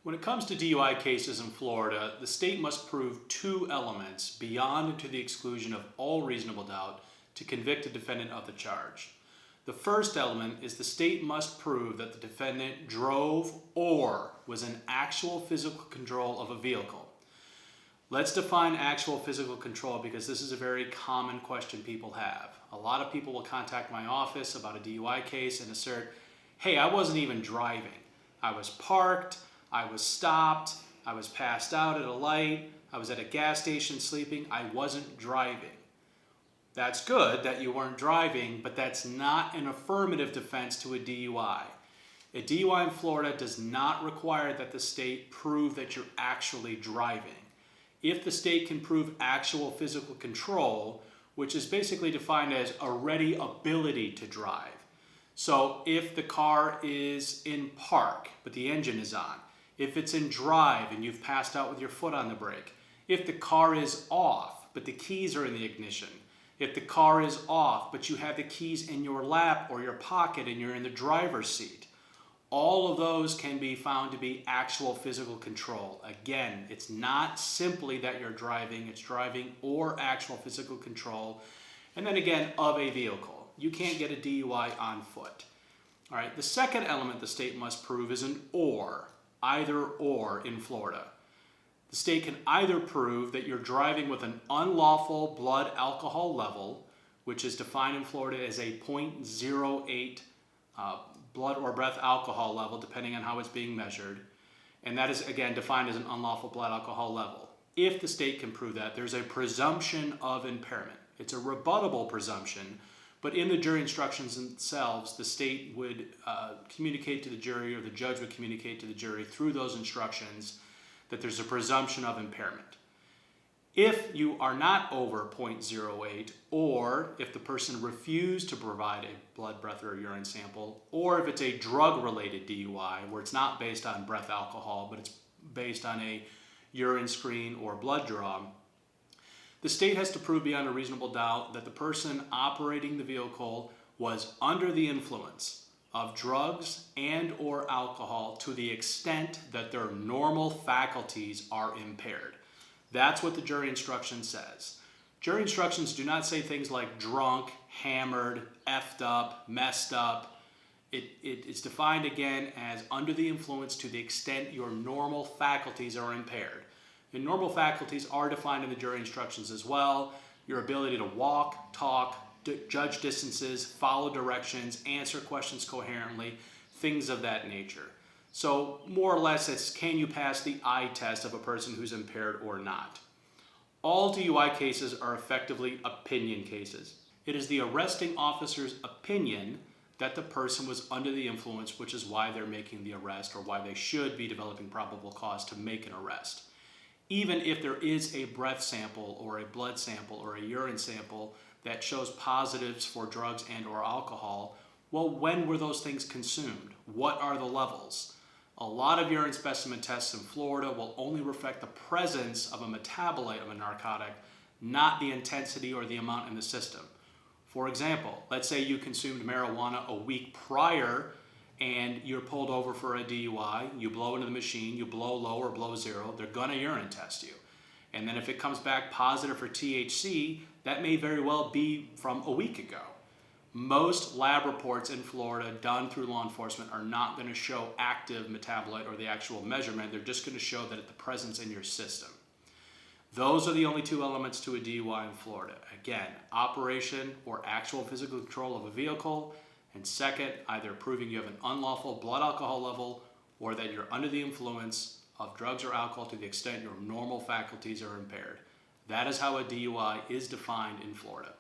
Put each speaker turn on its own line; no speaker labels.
When it comes to DUI cases in Florida, the state must prove two elements beyond and to the exclusion of all reasonable doubt to convict a defendant of the charge. The first element is the state must prove that the defendant drove or was in actual physical control of a vehicle. Let's define actual physical control because this is a very common question people have. A lot of people will contact my office about a DUI case and assert, hey, I wasn't even driving. I was parked, I was stopped, I was passed out at a light, I was at a gas station sleeping, I wasn't driving. That's good that you weren't driving, but that's not an affirmative defense to a DUI. A DUI in Florida does not require that the state prove that you're actually driving. If the state can prove actual physical control, which is basically defined as a ready ability to drive. So if the car is in park, but the engine is on, if it's in drive and you've passed out with your foot on the brake, if the car is off, but the keys are in the ignition, if the car is off, but you have the keys in your lap or your pocket and you're in the driver's seat, all of those can be found to be actual physical control. Again, it's not simply that you're driving, it's driving or actual physical control. And then again, of a vehicle. You can't get a DUI on foot. All right, the second element the state must prove is an or, either or in Florida. The state can either prove that you're driving with an unlawful blood alcohol level, which is defined in Florida as a 0.08 blood or breath alcohol level, depending on how it's being measured. And that is, again, defined as an unlawful blood alcohol level. If the state can prove that, there's a presumption of impairment. It's a rebuttable presumption, but in the jury instructions themselves, the state would communicate to the jury, or the judge would communicate to the jury through those instructions that there's a presumption of impairment. If you are not over 0.08, or if the person refused to provide a blood, breath, or urine sample, or if it's a drug-related DUI where it's not based on breath alcohol, but it's based on a urine screen or blood draw, the state has to prove beyond a reasonable doubt that the person operating the vehicle was under the influence of drugs and or alcohol to the extent that their normal faculties are impaired. That's what the jury instruction says. Jury instructions do not say things like drunk, hammered, effed up, messed up. It's defined again as under the influence to the extent your normal faculties are impaired. The normal faculties are defined in the jury instructions as well. Your ability to walk, talk, judge distances, follow directions, answer questions coherently, things of that nature. So more or less, it's can you pass the eye test of a person who's impaired or not. All DUI cases are effectively opinion cases. It is the arresting officer's opinion that the person was under the influence, which is why they're making the arrest or why they should be developing probable cause to make an arrest. Even if there is a breath sample or a blood sample or a urine sample that shows positives for drugs and or alcohol, well, when were those things consumed? What are the levels? A lot of urine specimen tests in Florida will only reflect the presence of a metabolite of a narcotic, not the intensity or the amount in the system. For example, let's say you consumed marijuana a week prior and you're pulled over for a DUI, you blow into the machine, you blow low or blow zero, they're gonna urine test you. And then if it comes back positive for THC, that may very well be from a week ago. Most lab reports in Florida done through law enforcement are not going to show active metabolite or the actual measurement. They're just going to show that it's the presence in your system. Those are the only two elements to a DUI in Florida. Again, operation or actual physical control of a vehicle, and second, either proving you have an unlawful blood alcohol level or that you're under the influence of drugs or alcohol to the extent your normal faculties are impaired. That is how a DUI is defined in Florida.